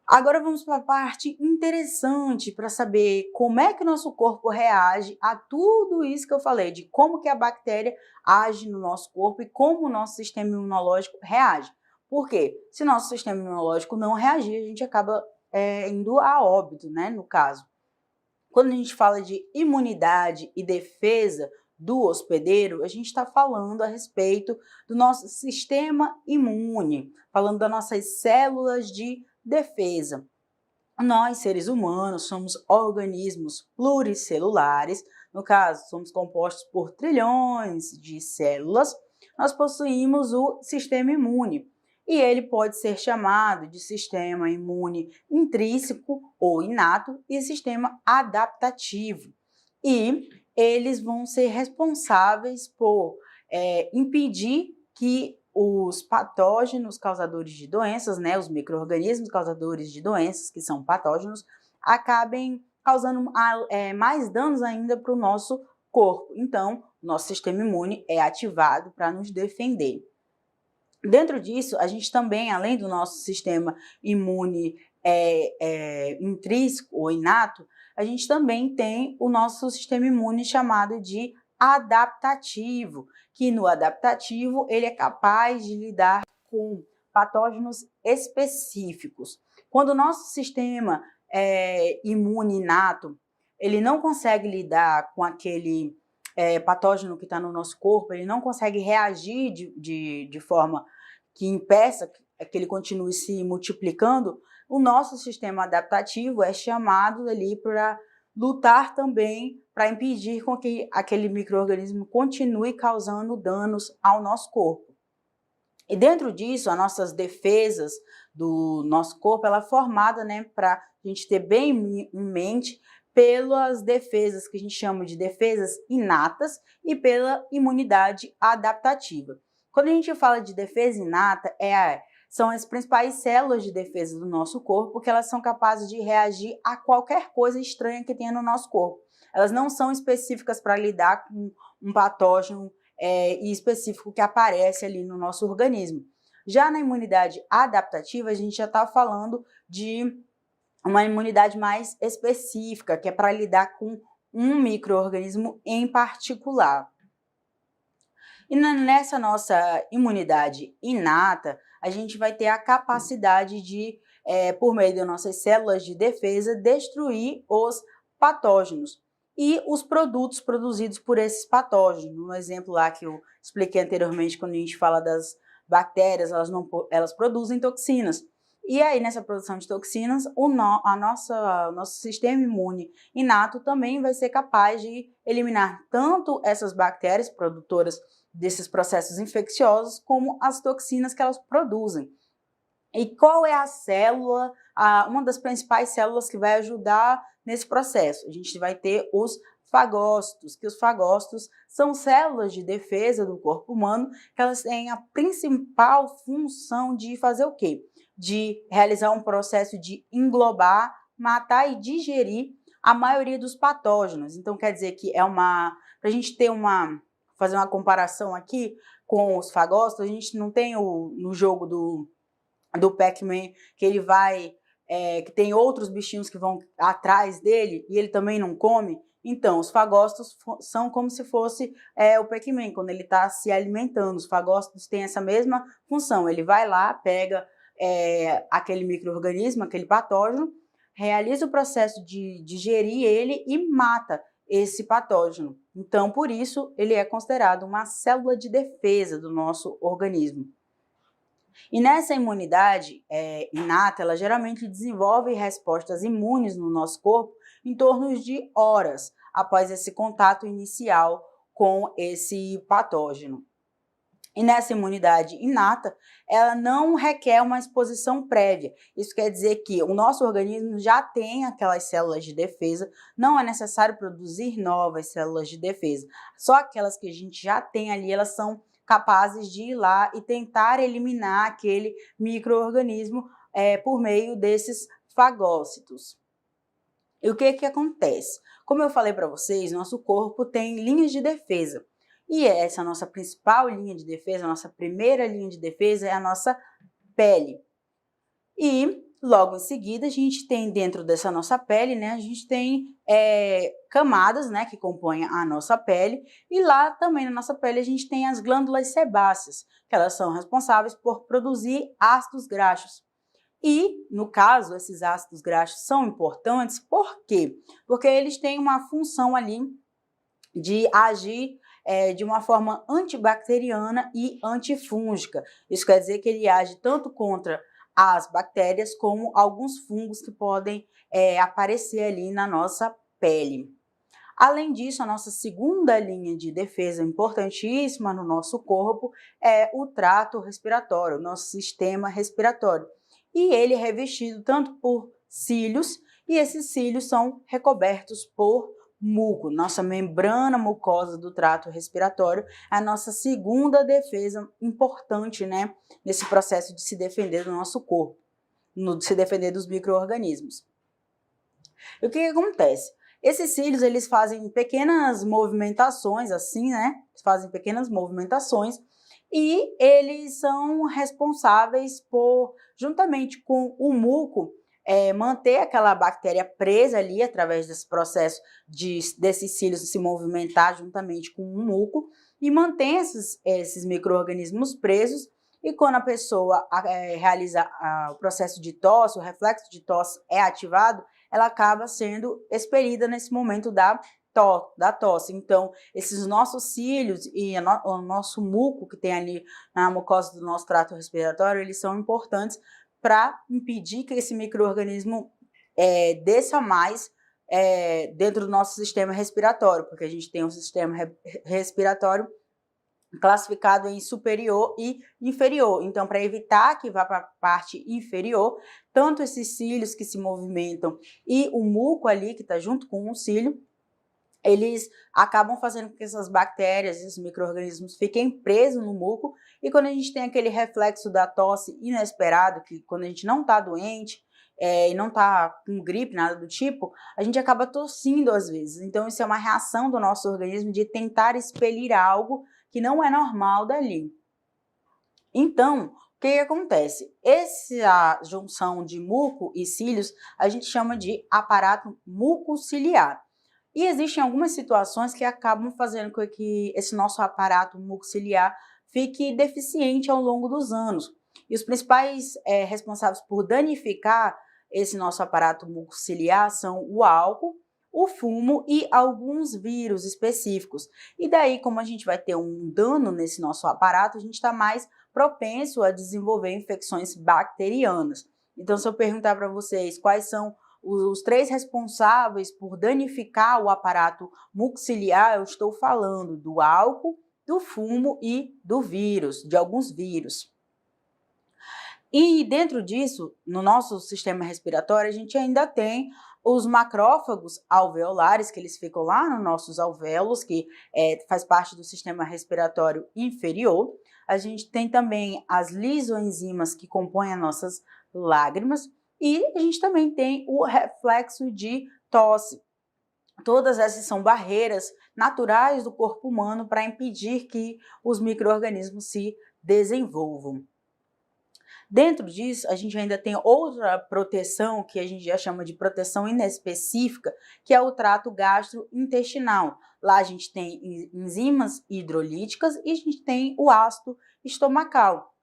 Agora vamos para a parte interessante para saber como é que o nosso corpo reage a tudo isso que eu falei, de como que a bactéria age no nosso corpo e como o nosso sistema imunológico reage. Por quê? Se o nosso sistema imunológico não reagir, a gente acaba indo a óbito, né, no caso. Quando a gente fala de imunidade e defesa do hospedeiro, a gente está falando a respeito do nosso sistema imune, falando das nossas células de defesa. Nós, seres humanos, somos organismos pluricelulares, no caso, somos compostos por trilhões de células. Nós possuímos o sistema imune, e ele pode ser chamado de sistema imune intrínseco ou inato e sistema adaptativo. E eles vão ser responsáveis por impedir que os patógenos causadores de doenças, né, os micro-organismos causadores de doenças, que são patógenos, acabem causando mais danos ainda para o nosso corpo. Então, nosso sistema imune é ativado para nos defender. Dentro disso, a gente também, além do nosso sistema imune intrínseco ou inato, a gente também tem o nosso sistema imune chamado de adaptativo, que no adaptativo ele é capaz de lidar com patógenos específicos. Quando o nosso sistema imune inato, ele não consegue lidar com aquele patógeno que está no nosso corpo, ele não consegue reagir de forma que impeça que ele continue se multiplicando, o nosso sistema adaptativo é chamado ali para lutar também para impedir com que aquele micro-organismo continue causando danos ao nosso corpo. E dentro disso, as nossas defesas do nosso corpo, ela é formada, né, para a gente ter bem em mente pelas defesas que a gente chama de defesas inatas e pela imunidade adaptativa. Quando a gente fala de defesa inata, são as principais células de defesa do nosso corpo, que elas são capazes de reagir a qualquer coisa estranha que tenha no nosso corpo. Elas não são específicas para lidar com um patógeno específico que aparece ali no nosso organismo. Já na imunidade adaptativa, a gente já está falando de uma imunidade mais específica, que é para lidar com um micro-organismo em particular. E nessa nossa imunidade inata, a gente vai ter a capacidade de, por meio das nossas células de defesa, destruir os patógenos e os produtos produzidos por esses patógenos. No exemplo lá que eu expliquei anteriormente, quando a gente fala das bactérias, elas produzem toxinas. E aí, nessa produção de toxinas, o nosso sistema imune inato também vai ser capaz de eliminar tanto essas bactérias produtoras desses processos infecciosos, como as toxinas que elas produzem. E qual é a célula, uma das principais células que vai ajudar nesse processo? A gente vai ter os fagócitos, que os fagócitos são células de defesa do corpo humano, que elas têm a principal função de fazer o quê? De realizar um processo de englobar, matar e digerir a maioria dos patógenos. Então, quer dizer que para a gente ter fazer uma comparação aqui com os fagócitos, a gente não tem no jogo do Pac-Man, que ele vai, que tem outros bichinhos que vão atrás dele e ele também não come. Então, os fagócitos são como se fosse o Pac-Man, quando ele está se alimentando. Os fagócitos têm essa mesma função. Ele vai lá, pega aquele micro-organismo, aquele patógeno, realiza o processo de digerir ele e mata esse patógeno. Então, por isso, ele é considerado uma célula de defesa do nosso organismo. E nessa imunidade inata, ela geralmente desenvolve respostas imunes no nosso corpo em torno de horas após esse contato inicial com esse patógeno. E nessa imunidade inata, ela não requer uma exposição prévia. Isso quer dizer que o nosso organismo já tem aquelas células de defesa, não é necessário produzir novas células de defesa. Só aquelas que a gente já tem ali, elas são capazes de ir lá e tentar eliminar aquele micro-organismo por meio desses fagócitos. E o que acontece? Como eu falei para vocês, nosso corpo tem linhas de defesa. E essa nossa principal linha de defesa, a nossa primeira linha de defesa é a nossa pele. E logo em seguida a gente tem dentro dessa nossa pele, né, a gente tem camadas, né, que compõem a nossa pele. E lá também na nossa pele a gente tem as glândulas sebáceas, que elas são responsáveis por produzir ácidos graxos. E, no caso, esses ácidos graxos são importantes, por quê? Porque eles têm uma função ali de agir de uma forma antibacteriana e antifúngica. Isso quer dizer que ele age tanto contra as bactérias como alguns fungos que podem aparecer ali na nossa pele. Além disso, a nossa segunda linha de defesa importantíssima no nosso corpo é o trato respiratório, o nosso sistema respiratório. E ele é revestido tanto por cílios, e esses cílios são recobertos por muco. Nossa membrana mucosa do trato respiratório é a nossa segunda defesa importante, né, nesse processo de se defender do nosso corpo, de se defender dos micro-organismos. E o que acontece? Esses cílios, eles fazem pequenas movimentações, assim, né? Eles fazem pequenas movimentações e eles são responsáveis por, juntamente com o muco, manter aquela bactéria presa ali através desse processo desses cílios se movimentar juntamente com o muco e mantém esses micro-organismos presos. E quando a pessoa realiza o processo de tosse, o reflexo de tosse é ativado, ela acaba sendo expelida nesse momento da tosse. Então, esses nossos cílios e o nosso muco que tem ali na mucosa do nosso trato respiratório, eles são importantes para impedir que esse micro-organismo desça mais dentro do nosso sistema respiratório, porque a gente tem um sistema respiratório classificado em superior e inferior. Então, para evitar que vá para a parte inferior, tanto esses cílios que se movimentam e o muco ali que está junto com o cílio, eles acabam fazendo com que essas bactérias, esses micro-organismos fiquem presos no muco, e quando a gente tem aquele reflexo da tosse inesperado, que quando a gente não está doente, e não está com gripe, nada do tipo, a gente acaba tossindo às vezes. Então isso é uma reação do nosso organismo de tentar expelir algo que não é normal dali. Então, o que acontece? Essa junção de muco e cílios a gente chama de aparato mucociliar. E existem algumas situações que acabam fazendo com que esse nosso aparato mucociliar fique deficiente ao longo dos anos. E os principais responsáveis por danificar esse nosso aparato mucociliar são o álcool, o fumo e alguns vírus específicos. E daí, como a gente vai ter um dano nesse nosso aparato, a gente está mais propenso a desenvolver infecções bacterianas. Então, se eu perguntar para vocês quais são os 3 responsáveis por danificar o aparato mucociliar, eu estou falando do álcool, do fumo e do vírus, de alguns vírus. E dentro disso, no nosso sistema respiratório, a gente ainda tem os macrófagos alveolares, que eles ficam lá nos nossos alvéolos, que faz parte do sistema respiratório inferior. A gente tem também as lisoenzimas, que compõem as nossas lágrimas, e a gente também tem o reflexo de tosse. Todas essas são barreiras naturais do corpo humano para impedir que os micro-organismos se desenvolvam. Dentro disso, a gente ainda tem outra proteção, que a gente já chama de proteção inespecífica, que é o trato gastrointestinal. Lá a gente tem enzimas hidrolíticas e a gente tem o ácido estomacal.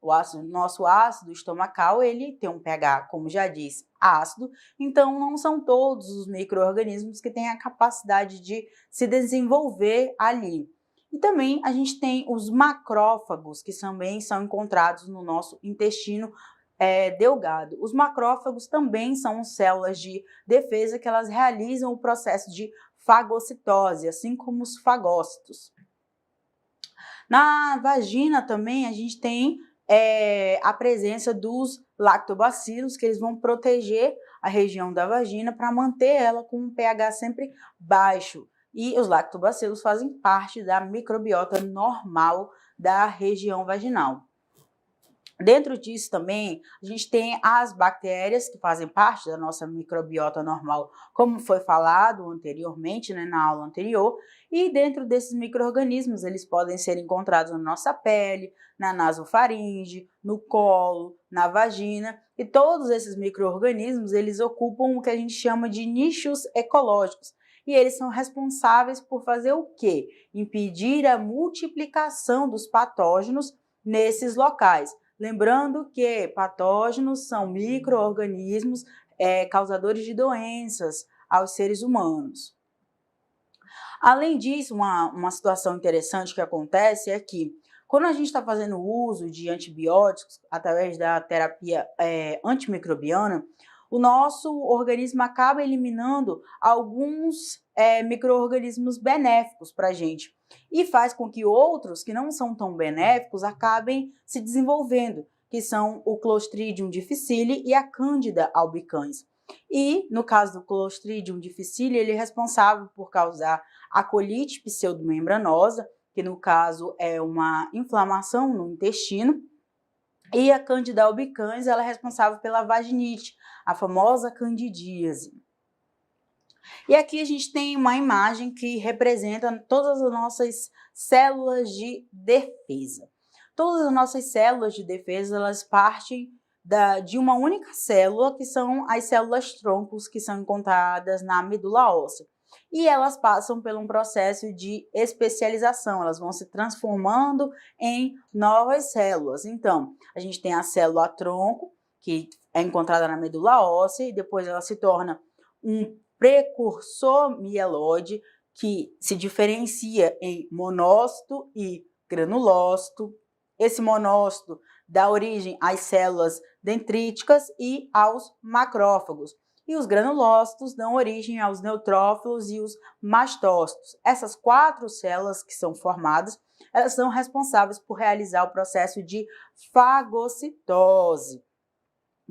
Nosso ácido estomacal, ele tem um pH, como já disse, ácido, então não são todos os micro-organismos que têm a capacidade de se desenvolver ali. E também a gente tem os macrófagos, que também são encontrados no nosso intestino delgado. Os macrófagos também são células de defesa que elas realizam o processo de fagocitose, assim como os fagócitos. Na vagina também a gente tem a presença dos lactobacilos, que eles vão proteger a região da vagina para manter ela com um pH sempre baixo. E os lactobacilos fazem parte da microbiota normal da região vaginal. Dentro disso também, a gente tem as bactérias que fazem parte da nossa microbiota normal, como foi falado anteriormente, na aula anterior, e dentro desses micro-organismos, eles podem ser encontrados na nossa pele, na nasofaringe, no colo, na vagina, e todos esses micro-organismos, eles ocupam o que a gente chama de nichos ecológicos, e eles são responsáveis por fazer o quê? Impedir a multiplicação dos patógenos nesses locais. Lembrando que patógenos são micro-organismos causadores de doenças aos seres humanos. Além disso, uma situação interessante que acontece é que quando a gente está fazendo uso de antibióticos através da terapia antimicrobiana, o nosso organismo acaba eliminando alguns micro-organismos benéficos para a gente e faz com que outros que não são tão benéficos acabem se desenvolvendo, que são o Clostridium difficile e a Candida albicans. E, no caso do Clostridium difficile, ele é responsável por causar a colite pseudomembranosa, que no caso é uma inflamação no intestino, e a Candida albicans ela é responsável pela vaginite, a famosa candidíase. E aqui a gente tem uma imagem que representa todas as nossas células de defesa. Todas as nossas células de defesa, elas partem de uma única célula, que são as células troncos, que são encontradas na medula óssea. E elas passam por um processo de especialização, elas vão se transformando em novas células. Então, a gente tem a célula tronco, que é encontrada na medula óssea, e depois ela se torna um precursor mieloide, que se diferencia em monócito e granulócito. Esse monócito dá origem às células dendríticas e aos macrófagos. e os granulócitos dão origem aos neutrófilos e os mastócitos. Essas 4 células que são formadas, elas são responsáveis por realizar o processo de fagocitose,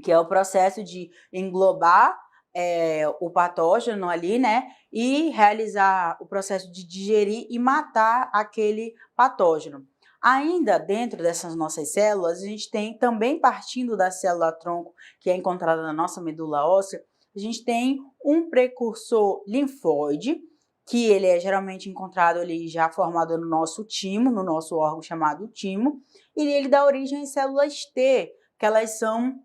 que é o processo de englobar o patógeno ali, né, e realizar o processo de digerir e matar aquele patógeno. Ainda dentro dessas nossas células, a gente tem também partindo da célula-tronco, que é encontrada na nossa medula óssea, a gente tem um precursor linfóide, que ele é geralmente encontrado ali já formado no nosso timo, no nosso órgão chamado timo, e ele dá origem às células T, que elas são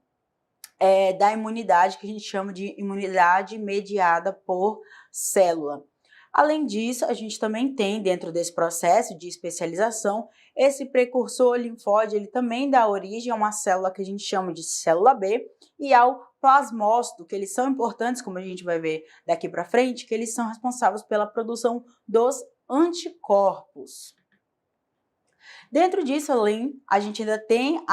da imunidade, que a gente chama de imunidade mediada por célula. Além disso, a gente também tem, dentro desse processo de especialização, esse precursor linfóide, ele também dá origem a uma célula que a gente chama de célula B e ao plasmócito, que eles são importantes, como a gente vai ver daqui para frente, que eles são responsáveis pela produção dos anticorpos. Dentro disso, além, a gente ainda tem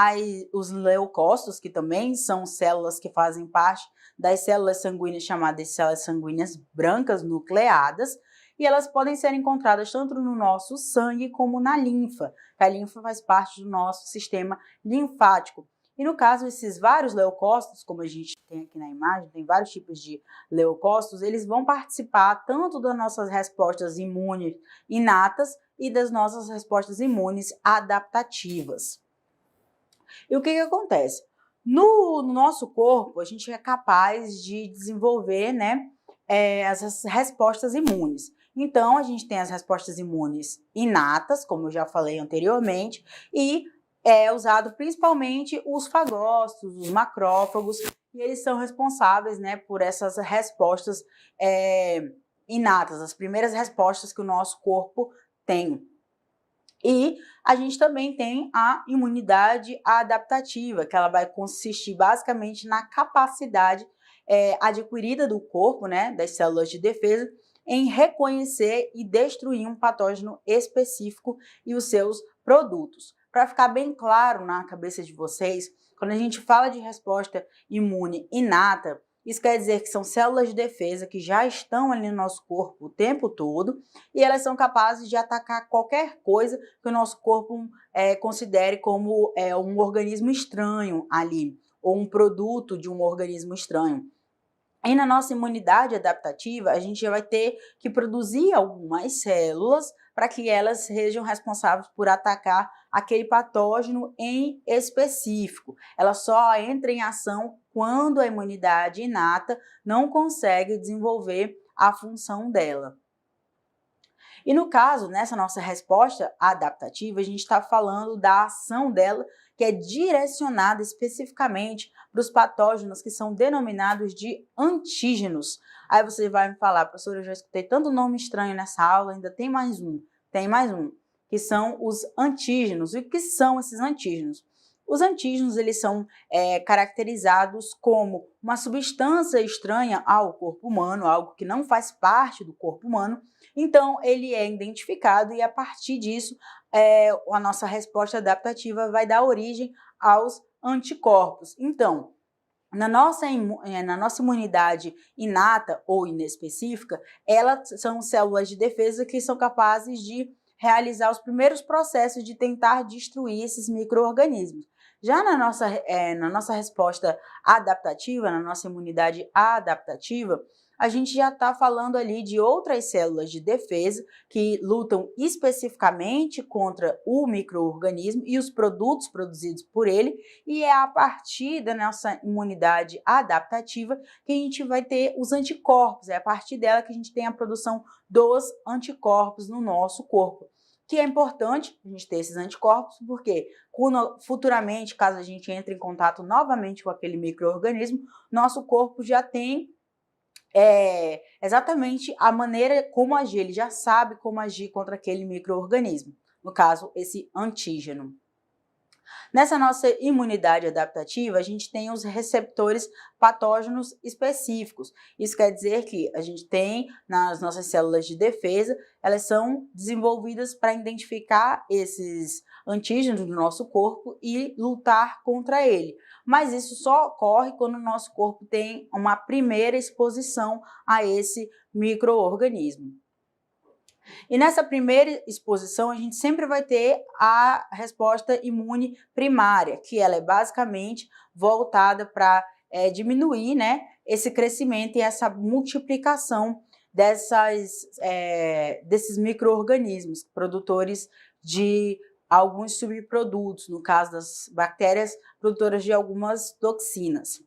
os leucócitos, que também são células que fazem parte das células sanguíneas chamadas de células sanguíneas brancas nucleadas, e elas podem ser encontradas tanto no nosso sangue como na linfa, que a linfa faz parte do nosso sistema linfático. E no caso, esses vários leucócitos, como a gente tem aqui na imagem, tem vários tipos de leucócitos, eles vão participar tanto das nossas respostas imunes inatas e das nossas respostas imunes adaptativas. E o que acontece? No nosso corpo, a gente é capaz de desenvolver, né, as respostas imunes. Então, a gente tem as respostas imunes inatas, como eu já falei anteriormente, e é usado principalmente os fagócitos, os macrófagos, e eles são responsáveis, né, por essas respostas inatas, as primeiras respostas que o nosso corpo tem. E a gente também tem a imunidade adaptativa, que ela vai consistir basicamente na capacidade adquirida do corpo, né, das células de defesa, em reconhecer e destruir um patógeno específico e os seus produtos. Para ficar bem claro na cabeça de vocês, quando a gente fala de resposta imune inata, isso quer dizer que são células de defesa que já estão ali no nosso corpo o tempo todo e elas são capazes de atacar qualquer coisa que o nosso corpo considere como um organismo estranho ali, ou um produto de um organismo estranho. E na nossa imunidade adaptativa, a gente já vai ter que produzir algumas células para que elas sejam responsáveis por atacar aquele patógeno em específico. Ela só entra em ação quando a imunidade inata não consegue desenvolver a função dela. E no caso, nessa nossa resposta adaptativa, a gente está falando da ação dela, que é direcionada especificamente para os patógenos que são denominados de antígenos. Aí você vai me falar, professora, eu já escutei tanto nome estranho nessa aula, ainda tem mais um, que são os antígenos. E o que são esses antígenos? Os antígenos, eles são caracterizados como uma substância estranha ao corpo humano, algo que não faz parte do corpo humano. Então, ele é identificado e, a partir disso, a nossa resposta adaptativa vai dar origem aos anticorpos. Então, na nossa imunidade inata ou inespecífica, elas são células de defesa que são capazes de realizar os primeiros processos de tentar destruir esses micro-organismos. Já na nossa resposta adaptativa, na nossa imunidade adaptativa, a gente já está falando ali de outras células de defesa que lutam especificamente contra o micro-organismo e os produtos produzidos por ele, e é a partir da nossa imunidade adaptativa que a gente vai ter os anticorpos, é a partir dela que a gente tem a produção dos anticorpos no nosso corpo. Que é importante a gente ter esses anticorpos, porque futuramente, caso a gente entre em contato novamente com aquele micro-organismo, nosso corpo já tem exatamente a maneira como agir, ele já sabe como agir contra aquele micro-organismo, no caso, esse antígeno. Nessa nossa imunidade adaptativa, a gente tem os receptores patógenos específicos. Isso quer dizer que a gente tem nas nossas células de defesa, elas são desenvolvidas para identificar esses antígenos do nosso corpo e lutar contra ele. Mas isso só ocorre quando o nosso corpo tem uma primeira exposição a esse micro-organismo. E nessa primeira exposição, a gente sempre vai ter a resposta imune primária, que ela é basicamente voltada para diminuir, né, esse crescimento e essa multiplicação desses micro-organismos produtores de alguns subprodutos, no caso das bactérias produtoras de algumas toxinas.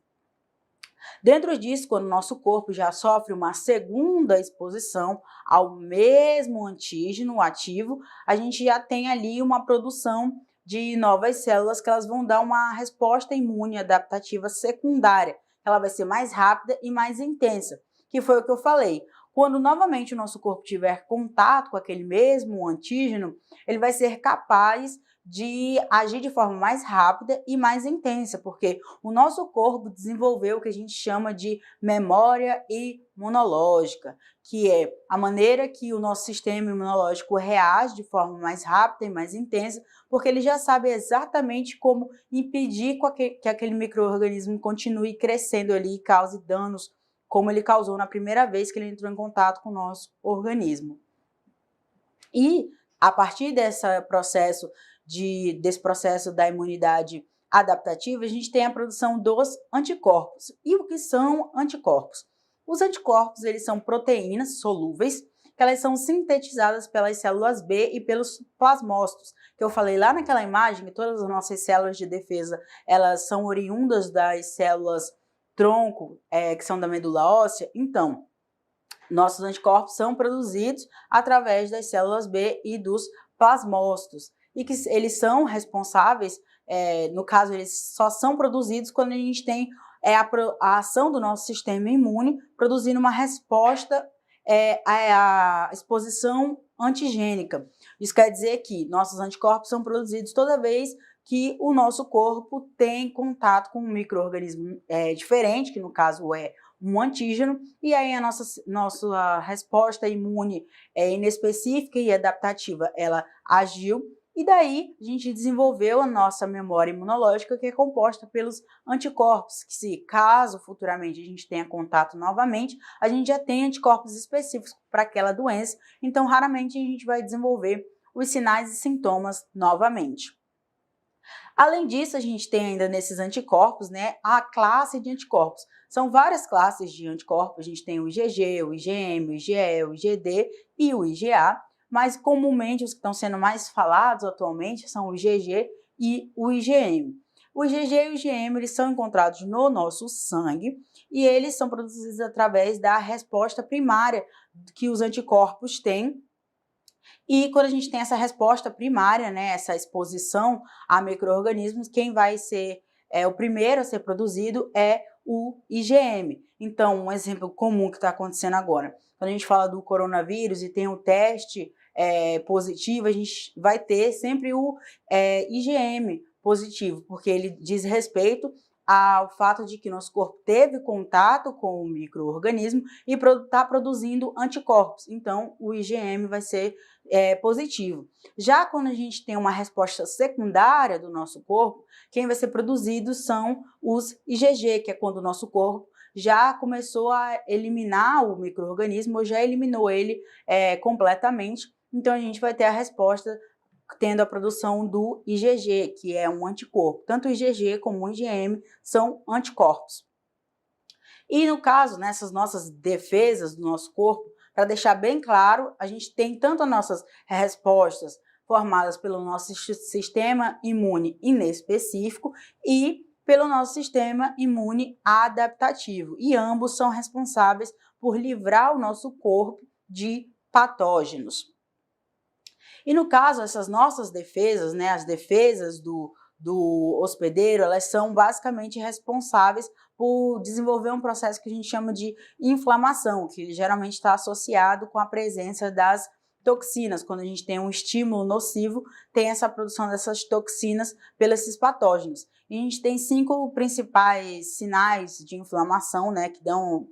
Dentro disso, quando o nosso corpo já sofre uma segunda exposição ao mesmo antígeno ativo, a gente já tem ali uma produção de novas células que elas vão dar uma resposta imune adaptativa secundária. Ela vai ser mais rápida e mais intensa, que foi o que eu falei. Quando novamente o nosso corpo tiver contato com aquele mesmo antígeno, ele vai ser capaz de agir de forma mais rápida e mais intensa, porque o nosso corpo desenvolveu o que a gente chama de memória imunológica, que é a maneira que o nosso sistema imunológico reage de forma mais rápida e mais intensa, porque ele já sabe exatamente como impedir que aquele micro-organismo continue crescendo ali e cause danos, como ele causou na primeira vez que ele entrou em contato com o nosso organismo. E a partir desse processo da imunidade adaptativa, a gente tem a produção dos anticorpos. E o que são anticorpos? Os anticorpos, eles são proteínas solúveis, que elas são sintetizadas pelas células B e pelos plasmócitos, que eu falei lá naquela imagem, que todas as nossas células de defesa, elas são oriundas das células tronco, que são da medula óssea. Então, nossos anticorpos são produzidos através das células B e dos plasmócitos, e que eles são responsáveis, no caso, eles só são produzidos quando a gente tem a ação do nosso sistema imune produzindo uma resposta à exposição antigênica. Isso quer dizer que nossos anticorpos são produzidos toda vez que o nosso corpo tem contato com um micro-organismo diferente, que no caso é um antígeno, e aí a nossa resposta imune inespecífica e adaptativa, ela agiu, e daí a gente desenvolveu a nossa memória imunológica, que é composta pelos anticorpos, que se caso futuramente a gente tenha contato novamente, a gente já tem anticorpos específicos para aquela doença, então raramente a gente vai desenvolver os sinais e sintomas novamente. Além disso, a gente tem ainda nesses anticorpos, né, a classe de anticorpos. São várias classes de anticorpos, a gente tem o IgG, o IgM, o IgE, o IgD e o IgA, mas comumente os que estão sendo mais falados atualmente são o IgG e o IgM. O IgG e o IgM, eles são encontrados no nosso sangue e eles são produzidos através da resposta primária que os anticorpos têm. E quando a gente tem essa resposta primária, né, essa exposição a micro-organismos, quem vai ser o primeiro a ser produzido é o IgM. Então, um exemplo comum que está acontecendo agora, quando a gente fala do coronavírus e tem um teste positivo, a gente vai ter sempre o IgM positivo, porque ele diz respeito ao fato de que nosso corpo teve contato com o micro-organismo e está produzindo anticorpos. Então, o IgM vai ser positivo. Já quando a gente tem uma resposta secundária do nosso corpo, quem vai ser produzido são os IgG, que é quando o nosso corpo já começou a eliminar o micro-organismo ou já eliminou ele completamente. Então, a gente vai ter a resposta tendo a produção do IgG, que é um anticorpo. Tanto o IgG como o IgM são anticorpos. E no caso, nessas nossas defesas do nosso corpo, para deixar bem claro, a gente tem tanto as nossas respostas formadas pelo nosso sistema imune inespecífico e pelo nosso sistema imune adaptativo. E ambos são responsáveis por livrar o nosso corpo de patógenos. E no caso, essas nossas defesas, né, as defesas do hospedeiro, elas são basicamente responsáveis por desenvolver um processo que a gente chama de inflamação, que geralmente está associado com a presença das toxinas, quando a gente tem um estímulo nocivo, tem essa produção dessas toxinas pelos esses patógenos. E a gente tem 5 principais sinais de inflamação, né, que dão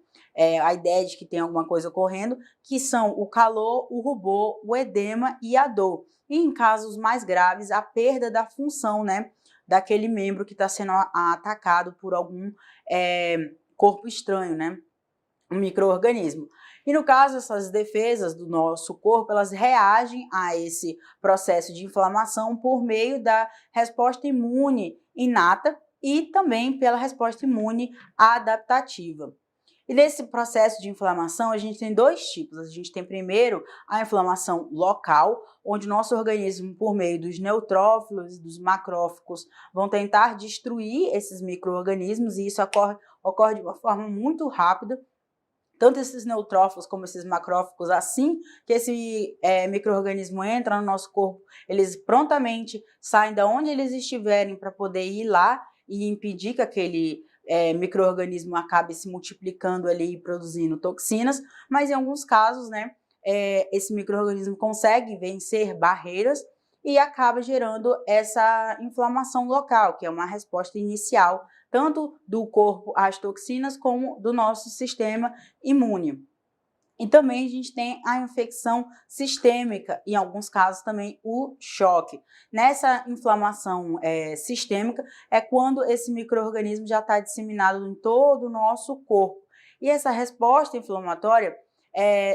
a ideia de que tem alguma coisa ocorrendo, que são o calor, o rubor, o edema e a dor. E em casos mais graves, a perda da função, né, daquele membro que está sendo atacado por algum corpo estranho, né, um micro-organismo. E no caso, essas defesas do nosso corpo, elas reagem a esse processo de inflamação por meio da resposta imune inata e também pela resposta imune adaptativa. E nesse processo de inflamação, a gente tem 2 tipos. A gente tem primeiro a inflamação local, onde o nosso organismo, por meio dos neutrófilos e dos macrófagos, vão tentar destruir esses micro-organismos, e isso ocorre de uma forma muito rápida. Tanto esses neutrófilos como esses macrófagos, assim que esse micro-organismo entra no nosso corpo, eles prontamente saem de onde eles estiverem para poder ir lá e impedir que aquele micro-organismo acabe se multiplicando ali e produzindo toxinas, mas em alguns casos, né, esse micro-organismo consegue vencer barreiras e acaba gerando essa inflamação local, que é uma resposta inicial, tanto do corpo às toxinas, como do nosso sistema imune. E também a gente tem a infecção sistêmica, em alguns casos também o choque. Nessa inflamação sistêmica é quando esse micro-organismo já está disseminado em todo o nosso corpo. E essa resposta inflamatória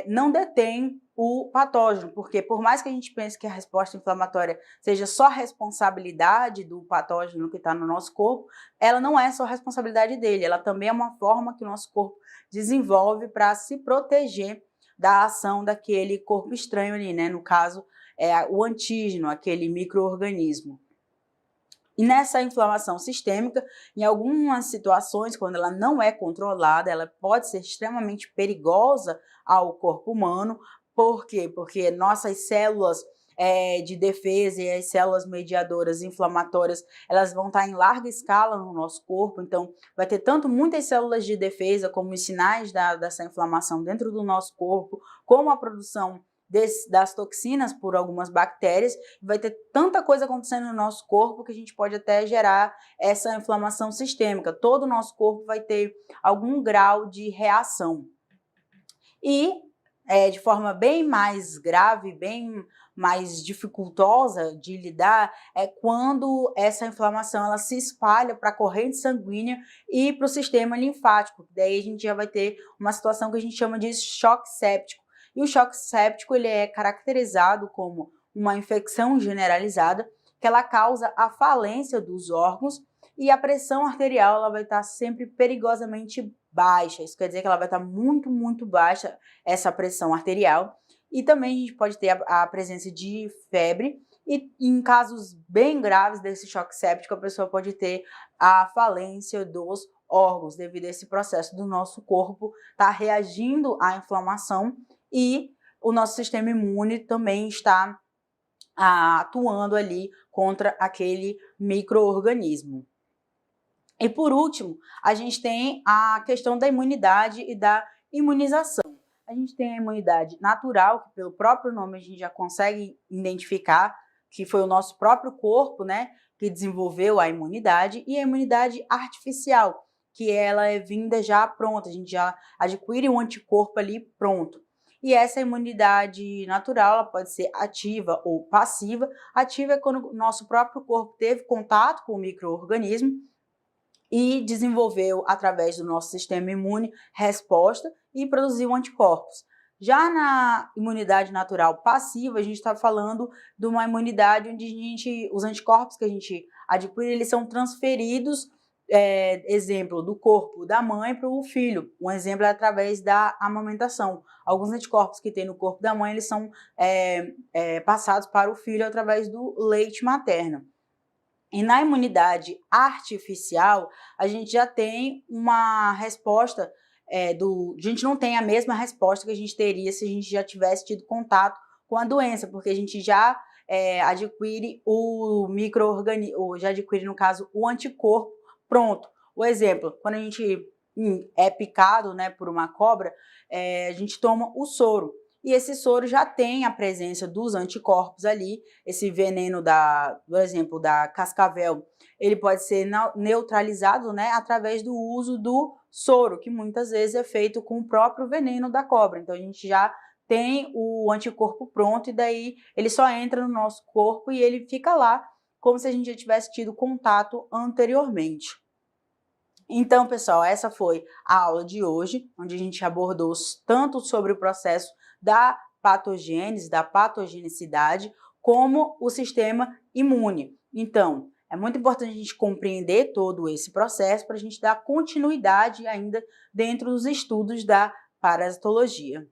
não detém o patógeno, porque por mais que a gente pense que a resposta inflamatória seja só responsabilidade do patógeno que está no nosso corpo, ela não é só responsabilidade dele, ela também é uma forma que o nosso corpo desenvolve para se proteger da ação daquele corpo estranho ali, né? No caso, o antígeno, aquele micro-organismo. E nessa inflamação sistêmica, em algumas situações, quando ela não é controlada, ela pode ser extremamente perigosa ao corpo humano. Por quê? Porque nossas células de defesa e as células mediadoras inflamatórias, elas vão estar em larga escala no nosso corpo, então vai ter tanto muitas células de defesa como os sinais dessa inflamação dentro do nosso corpo, como a produção das toxinas por algumas bactérias, vai ter tanta coisa acontecendo no nosso corpo que a gente pode até gerar essa inflamação sistêmica. Todo o nosso corpo vai ter algum grau de reação. E de forma bem mais grave, bem mais dificultosa de lidar, é quando essa inflamação ela se espalha para a corrente sanguínea e para o sistema linfático. Daí a gente já vai ter uma situação que a gente chama de choque séptico. E o choque séptico ele é caracterizado como uma infecção generalizada que ela causa a falência dos órgãos e a pressão arterial ela vai estar sempre perigosamente baixa. Isso quer dizer que ela vai estar muito, muito baixa, essa pressão arterial. E também a gente pode ter a presença de febre e em casos bem graves desse choque séptico, a pessoa pode ter a falência dos órgãos devido a esse processo do nosso corpo estar reagindo à inflamação e o nosso sistema imune também está atuando ali contra aquele micro-organismo. E por último, a gente tem a questão da imunidade e da imunização. A gente tem a imunidade natural, que pelo próprio nome a gente já consegue identificar que foi o nosso próprio corpo, né, que desenvolveu a imunidade, e a imunidade artificial, que ela é vinda já pronta, a gente já adquire um anticorpo ali pronto. E essa imunidade natural ela pode ser ativa ou passiva. Ativa é quando o nosso próprio corpo teve contato com o micro-organismo e desenvolveu, através do nosso sistema imune, resposta e produziu anticorpos. Já na imunidade natural passiva, a gente está falando de uma imunidade onde os anticorpos que a gente adquire, eles são transferidos, exemplo, do corpo da mãe para o filho. Um exemplo é através da amamentação. Alguns anticorpos que tem no corpo da mãe, eles são passados para o filho através do leite materno. E na imunidade artificial, a gente já tem uma resposta, a gente não tem a mesma resposta que a gente teria se a gente já tivesse tido contato com a doença, porque a gente já adquire o micro-organismo, já adquire, no caso, o anticorpo pronto. O exemplo, quando a gente é picado, né, por uma cobra, a gente toma o soro. e esse soro já tem a presença dos anticorpos ali. Esse veneno, por exemplo, da cascavel, ele pode ser neutralizado, né, através do uso do soro, que muitas vezes é feito com o próprio veneno da cobra. Então, a gente já tem o anticorpo pronto e daí ele só entra no nosso corpo e ele fica lá como se a gente já tivesse tido contato anteriormente. Então, pessoal, essa foi a aula de hoje, onde a gente abordou tanto sobre o processo da patogênese, da patogenicidade, como o sistema imune. Então, é muito importante a gente compreender todo esse processo para a gente dar continuidade ainda dentro dos estudos da parasitologia.